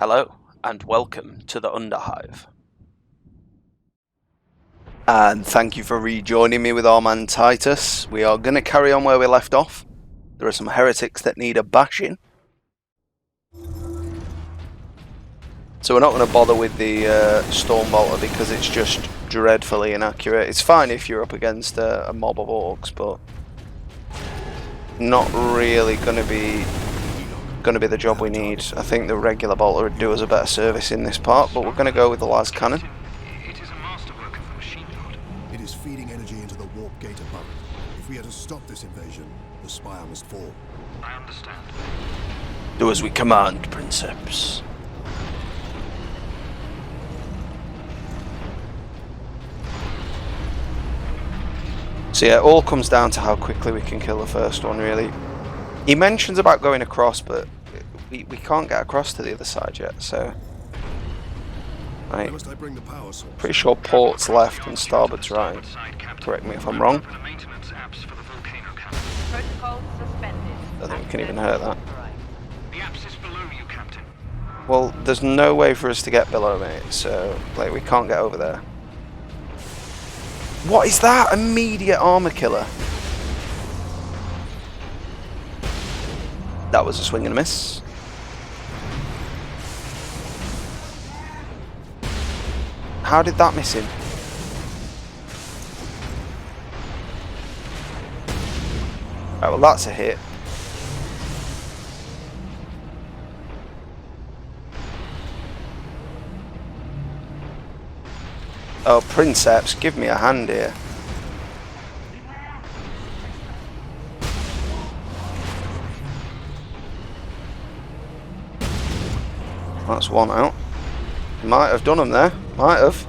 Hello, and welcome to the Underhive. And thank you for rejoining me with our man Titus. We are going to carry on where we left off. There are some heretics that need a bashing. So we're not going to bother with the Stormbolter because it's just dreadfully inaccurate. It's fine if you're up against a mob of orcs, but not really going to be the job we need. I think the regular bolter would do us a better service in this part, but we're going to go with the las cannon. It is a masterwork of the machine god. It is feeding energy into the warp gate above it. If we are to stop this invasion, the spire must fall. I understand. Do as we command, Princeps. So yeah, it all comes down to how quickly we can kill the first one, really. He mentions about going across, but we can't get across to the other side yet, so... Right. Pretty sure port's left and starboard's right. Correct me if I'm wrong. I think we can even hurt that. The apse is below you, Captain. Well, there's no way for us to get below, mate, so like we can't get over there. What is that? Immediate armor killer. That was a swing and a miss. How did that miss him? Right, well that's a hit. Oh, Princeps, give me a hand here. That's one out. Might have done him there. Might have.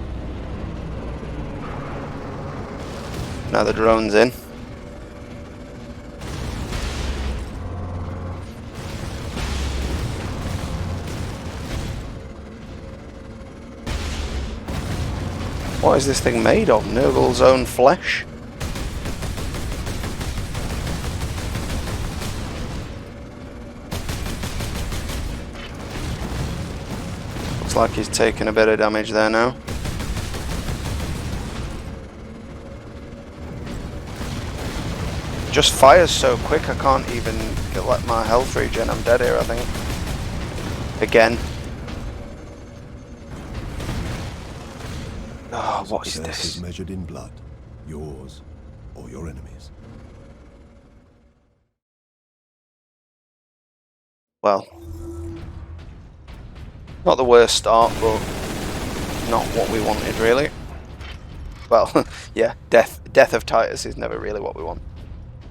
Now the drone's in. What is this thing made of? Nurgle's own flesh? Looks like he's taking a bit of damage there now. Just fires so quick I can't even let my health regen. I'm dead here, I think. Again. Oh, what is this? Is measured in blood, yours or your enemies. Well, not the worst start, but not what we wanted, really. Well, yeah, death of Titus is never really what we want.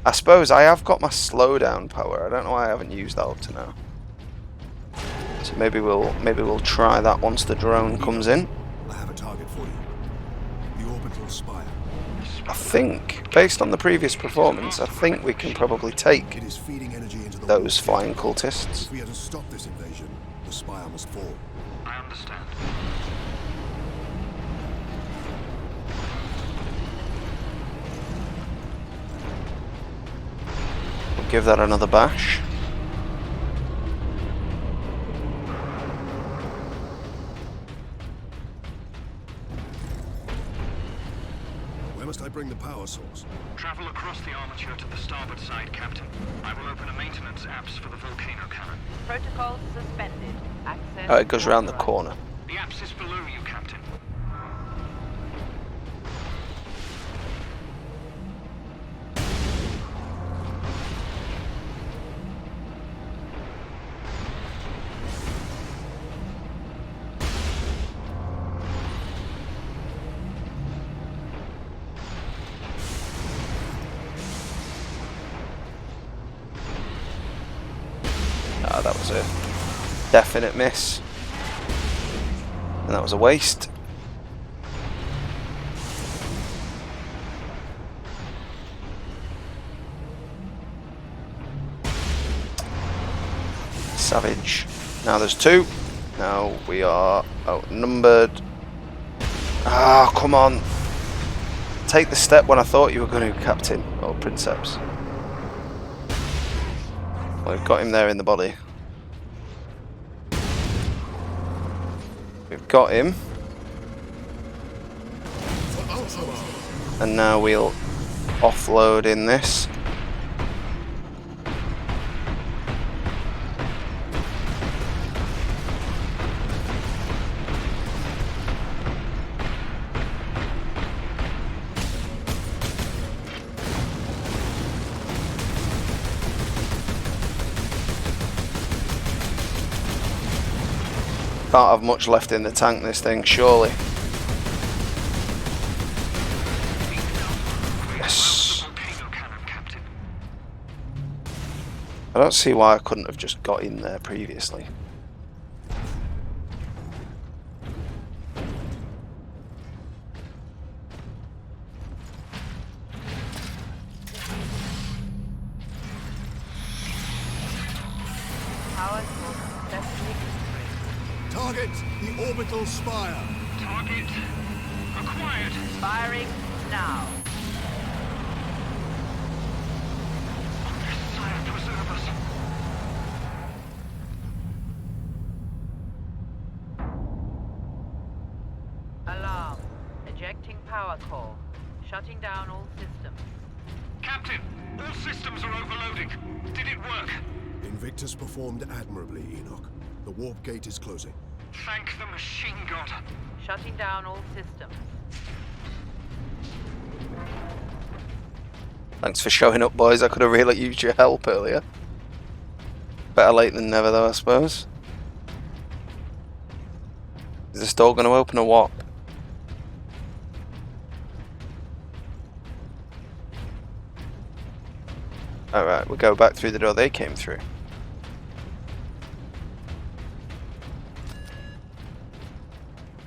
I suppose I have got my slowdown power. I don't know why I haven't used that up to now. So maybe we'll try that once the drone comes in. I have a target for you. The orbital spire. I think, based on the previous performance, I think we can probably take It is feeding energy into the those warp flying gate. cultists. If we are to stop this invasion, the spire must fall. I understand. We'll give that another bash. Where must I bring the power source? Travel across the armature to the starboard side, Captain. I will open a maintenance apse for the volcano cannon. Protocols suspended. Access. Oh, it goes around the corner. The apse is below you, Captain. Ah, that was a definite miss. And that was a waste. Savage. Now there's two. Now we are outnumbered. Ah, come on. Take the step when I thought you were going to, Captain. Or Princeps. Well, we've got him there in the body. We've got him. And now we'll offload in this. Can't have much left in the tank, this thing, surely. Yes. I don't see why I couldn't have just got in there previously. Power source successfully destroyed. Target the orbital spire. Target acquired. Firing now. Sire, preserve us. Alarm. Ejecting power core. Shutting down all systems. Captain, all systems are overloading. Did it work? Invictus performed admirably, Enoch. The warp gate is closing. Thank the machine god. Shutting down all systems. Thanks for showing up, boys. I could have really used your help earlier. Better late than never, though, I suppose. Is this door going to open or what? Alright, we'll go back through the door they came through.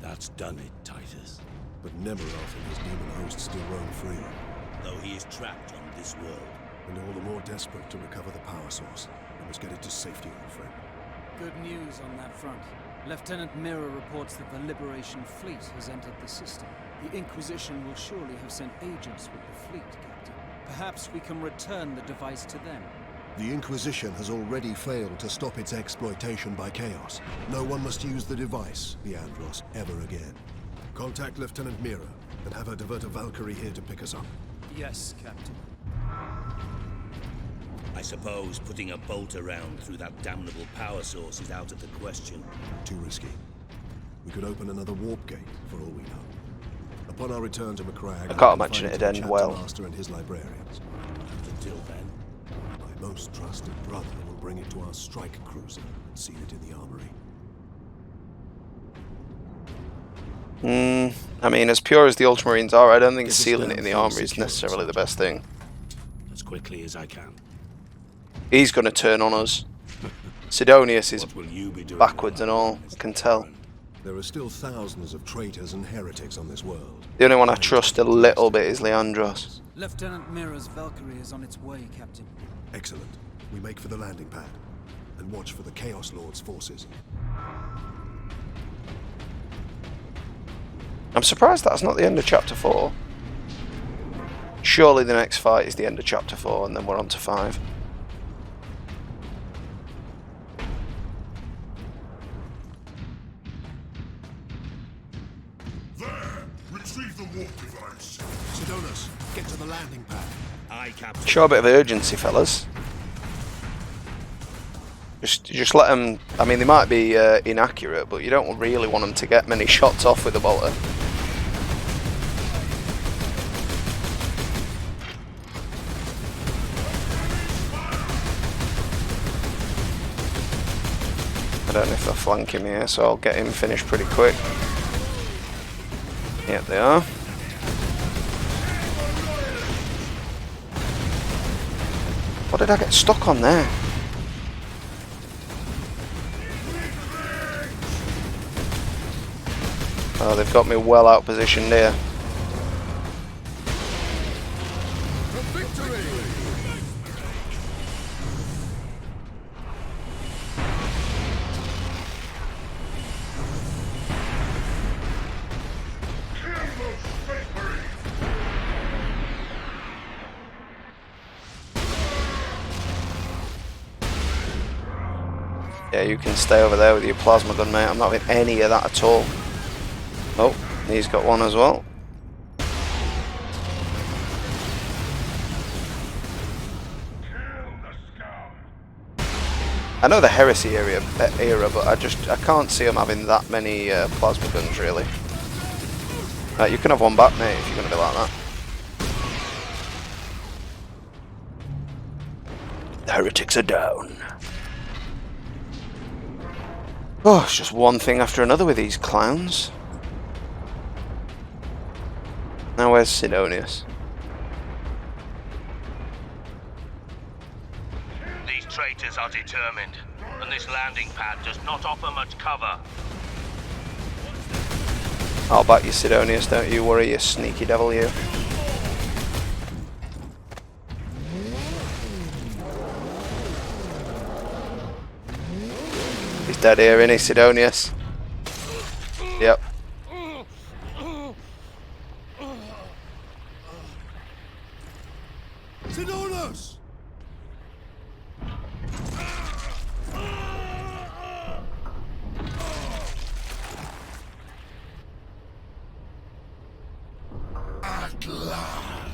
That's done it, Titus. But Nemeroth and his demon host still roam free, Though he is trapped on this world. and all the more desperate to recover the power source. We must get it to safety, old friend. Good news on that front. Lieutenant Mirror reports that the Liberation Fleet has entered the system. The Inquisition will surely have sent agents with the fleet, Captain. Perhaps we can return the device to them. The Inquisition has already failed to stop its exploitation by Chaos. No one must use the device, Leandros, ever again. Contact Lieutenant Mira and have her divert a Valkyrie here to pick us up. Yes, Captain. I suppose putting a bolt around through that damnable power source is out of the question. Too risky. We could open another warp gate, for all we know. Upon our return to McCrag, I can't imagine it'd end well. Master and his librarians. Until then, My most trusted brother will bring it to our strike cruiser and seal it in the armory. I mean, as pure as the Ultramarines are, I don't think Get us sealing down it in the through armory is security, necessarily the best thing. as quickly as I can. He's going to turn on us. Sidonius is What will you be doing backwards and now, all, Mr. I can tell. Baron? There are still thousands of traitors and heretics on this world. The only one I trust a little bit is Leandros. Lieutenant Mirror's Valkyrie is on its way, Captain. Excellent. We make for the landing pad. And watch for the Chaos Lord's forces. I'm surprised that's not the end of Chapter 4. Surely the next fight is the end of Chapter 4 and then we're on to 5. There! Retrieve the warp device. Sidonus, get to the landing pad. Aye, Captain. Show a bit of urgency, fellas. Just let them... I mean, they might be inaccurate, but you don't really want them to get many shots off with the bolter. I don't know if they're flanking me here, so I'll get him finished pretty quick. Yep, they are. What did I get stuck on there? Oh, they've got me well out positioned here. Yeah, Yeah, you can stay over there with your plasma gun, mate. I'm not having any of that at all. Oh, he's got one as well. I know the Heresy era, but I can't see them having that many plasma guns, really. You can have one back, mate, if you're going to be like that. The heretics are down. Oh, it's just one thing after another with these clowns. Now where's Sidonius? These traitors are determined, and this landing pad does not offer much cover. I'll back you, Sidonius, don't you worry, you sneaky devil, you. He's dead here, isn't he, Sidonius? Yep. Sidonius!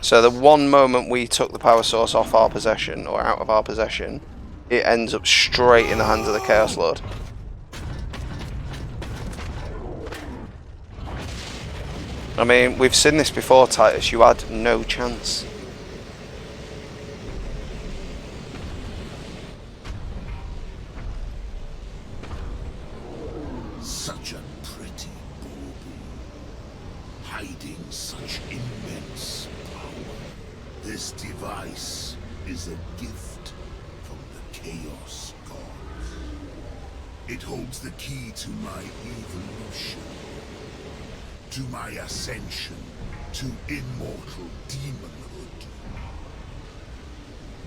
So the one moment we took the power source off our possession, or out of our possession, it ends up straight in the hands of the Chaos Lord. I mean, we've seen this before, Titus. You had no chance. Such a pretty bauble, hiding such immense power. This device is a gift from the Chaos Gods. It holds the key to my evolution, to my ascension, to immortal demonhood.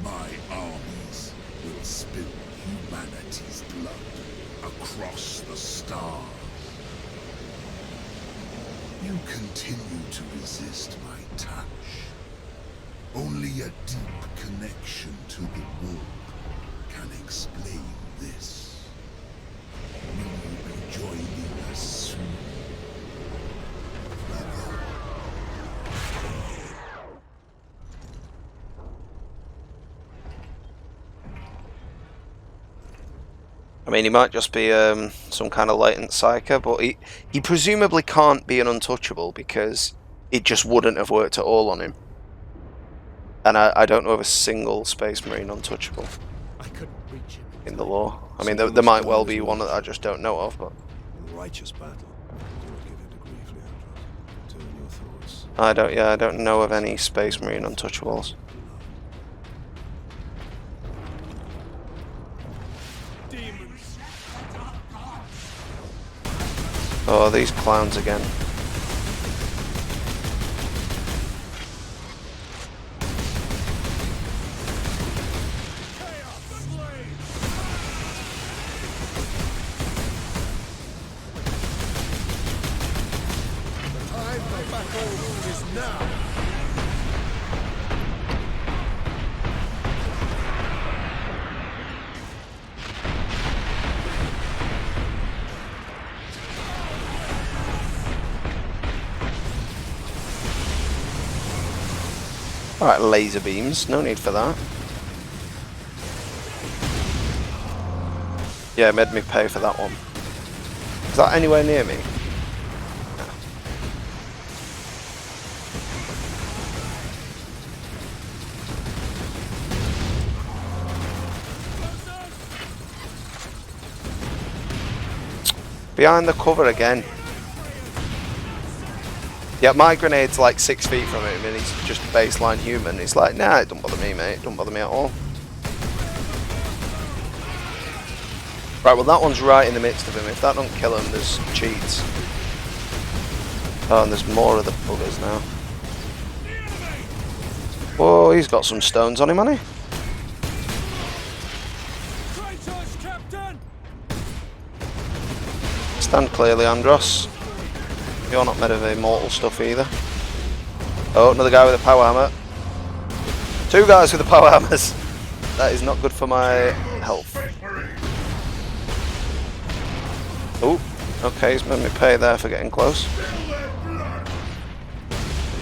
My armies will spill humanity's blood across the stars. You continue to resist my touch. Only a deep connection to the warp can explain this. Will you be joining us soon? I mean, he might just be some kind of latent psyker, but he presumably can't be an untouchable because it just wouldn't have worked at all on him. And I don't know of a single Space Marine untouchable I couldn't reach him. in the lore. I mean, there might well be one that I just don't know of, but In righteous battle, do not give in to grief, Leandros. Turn your thoughts. I don't know of any Space Marine untouchables. Oh, these clowns again. Time for battle is now. Alright, laser beams. No need for that. Yeah, it made me pay for that one. Is that anywhere near me? Behind the cover again. Yeah, my grenade's like 6 feet from him and he's just baseline human. He's like, nah, it don't bother me, mate. It don't bother me at all. Right, well that one's right in the midst of him. If that don't kill him, there's cheats. Oh, and there's more of the buggers now. Whoa, he's got some stones on him, hasn't he? Stand clear, Leandros. You're not made of immortal stuff either. Oh, another guy with a power hammer. 2 guys with the power hammers. That is not good for my health. Oh, okay, he's made me pay there for getting close.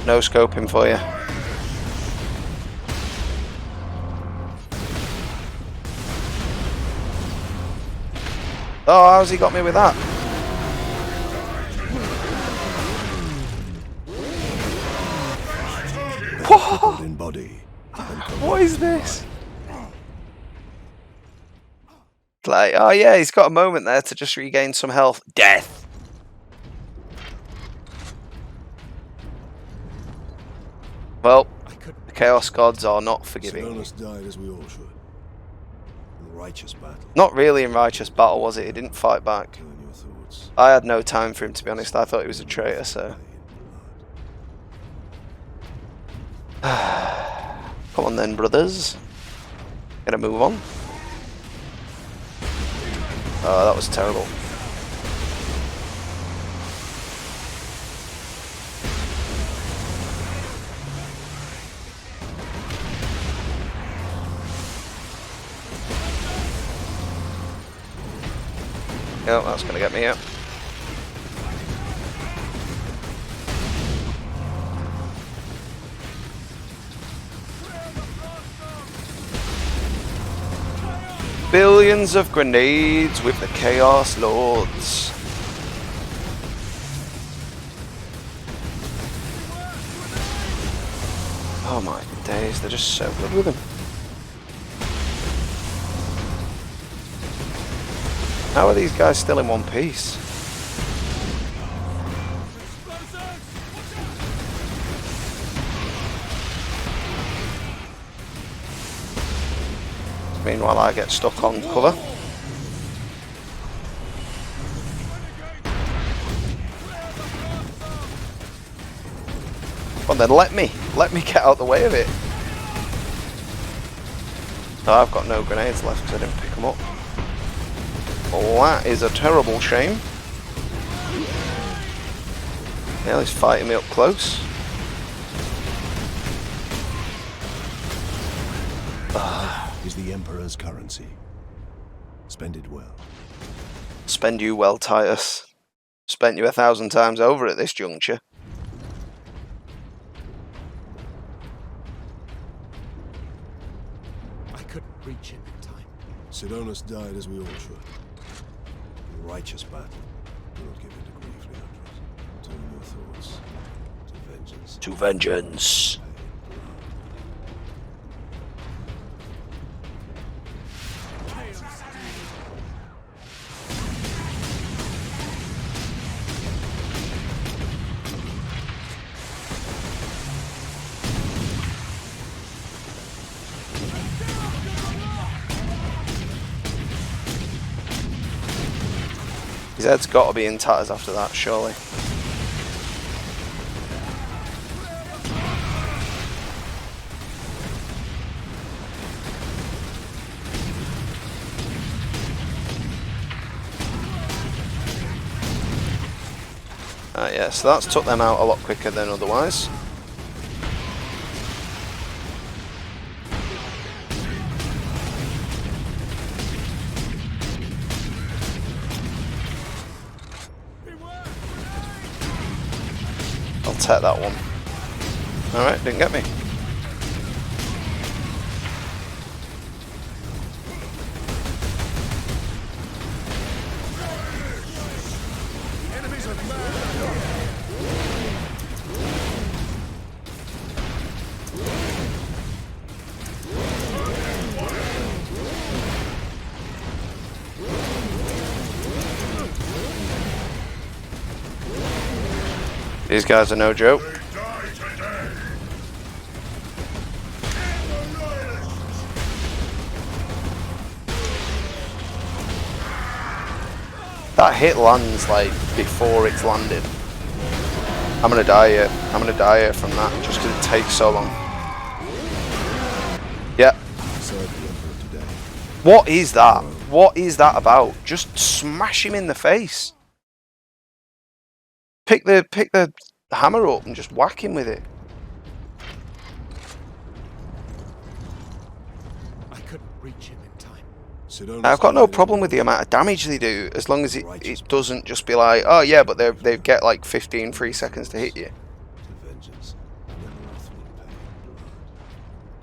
No scoping for you. Oh, how's he got me with that? What? In body. What is this? Like, oh yeah, he's got a moment there to just regain some health. Death. Well, the Chaos Gods are not forgiving. Sidonus died as we all should. In righteous battle. Not really in righteous battle, was it? He didn't fight back. Turn your thoughts. I had no time for him, to be honest. I thought he was a traitor, so... Come on then, brothers. Gotta move on. Oh, that was terrible. Oh, that's gonna get me out. Billions of grenades with the Chaos Lords. Oh my days, they're just so good with them. How are these guys still in one piece? Meanwhile, I get stuck on cover. Well then, let me get out the way of it. Oh, I've got no grenades left because I didn't pick them up. Well, that is a terrible shame. Yeah, he's fighting me up close. Is the Emperor's currency. Spend it well. Spend you well, Titus. Spent you 1,000 times over at this juncture. I couldn't reach him in time. Sidonus died as we all should. In righteous battle. Do not give in to grief, Leandros. Turn your thoughts to vengeance. To vengeance. His head's got to be in tatters after that, surely. Yeah, so that's took them out a lot quicker than otherwise. I'll take that one. Alright, didn't get me. These guys are no joke. That hit lands like before it's landed. I'm gonna die here. I'm gonna die here from that just because it takes so long. Yeah. What is that? What is that about? Just smash him in the face. Pick the hammer up and just whack him with it. I couldn't reach him in time. I've got no problem with the amount of damage they do, as long as it doesn't just be like, oh yeah, but they get like 15 free seconds to hit you.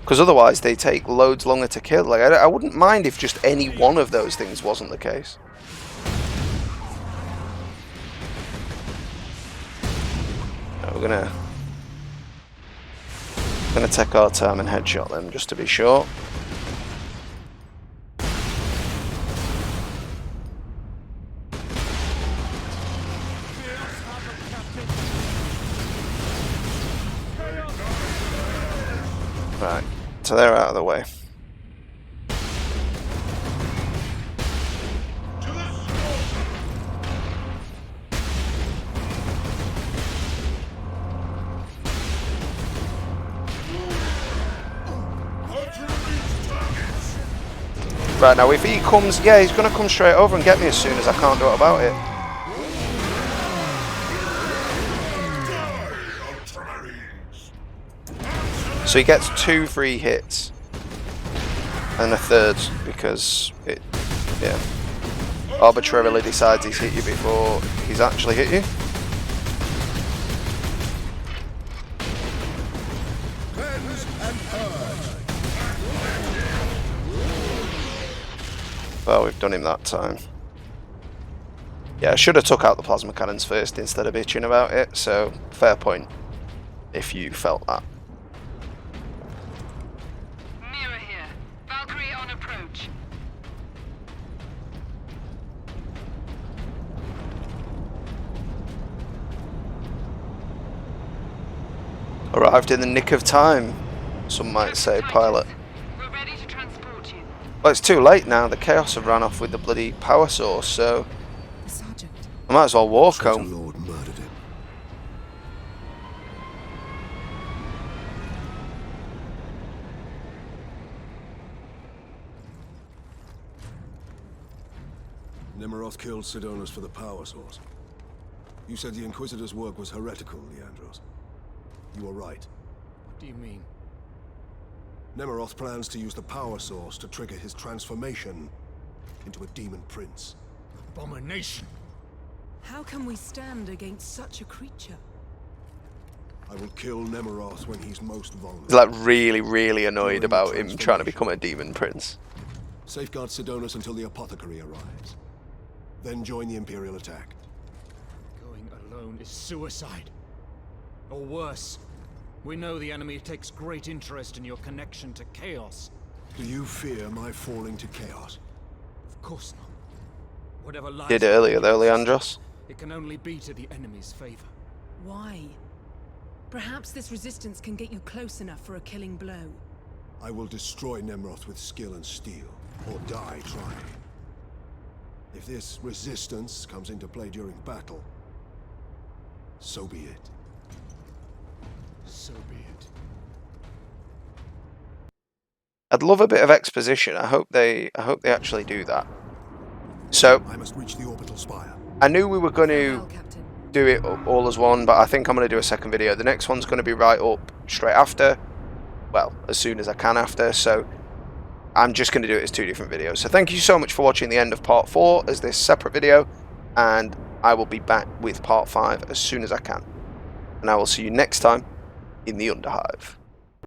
Because otherwise they take loads longer to kill. Like I wouldn't mind if just any one of those things wasn't the case. We're gonna take our time and headshot them just to be sure. Right, so they're out of the way. Right, now if he comes, yeah, he's going to come straight over and get me as soon as I can't do it about it. So he gets 2 free hits. And a third because it, yeah, arbitrarily decides he's hit you before he's actually hit you. Well, we've done him that time. Yeah, I should have took out the plasma cannons first instead of bitching about it, so fair point if you felt that. Mirror here. Valkyrie on approach. Arrived in the nick of time, some might say, pilot. We're ready to transport you. Well, it's too late now. The Chaos have ran off with the bloody power source, so The Sergeant. I might as well walk Traitor home. Lord murdered him. Nemiroth killed Sidonus for the power source. You said the Inquisitor's work was heretical, Leandros. You were right. What do you mean? Nemiroth plans to use the power source to trigger his transformation into a demon prince. Abomination! How can we stand against such a creature? I will kill Nemiroth when he's most vulnerable. He's like really annoyed about him trying to become a demon prince. Safeguard Sidonus until the apothecary arrives. Then join the Imperial attack. Going alone is suicide. Or worse. We know the enemy takes great interest in your connection to chaos. Do you fear my falling to chaos? Of course not. Whatever lies Did earlier though, Leandros. it can only be to the enemy's favor. Why? Perhaps this resistance can get you close enough for a killing blow. I will destroy Nemiroth with skill and steel, or die trying. If this resistance comes into play during battle, so be it. So be it. I'd love a bit of exposition. I hope they actually do that. So I must reach the orbital spire. I knew we were going Farewell, to Captain. do it all as one, but I think I'm going to do a second video. The next one's going to be right up straight after. Well, as soon as I can after. So I'm just going to do it as 2 different videos. So thank you so much for watching the end of part 4 as this separate video, and I will be back with part 5 as soon as I can. And I will see you next time in the Underhive.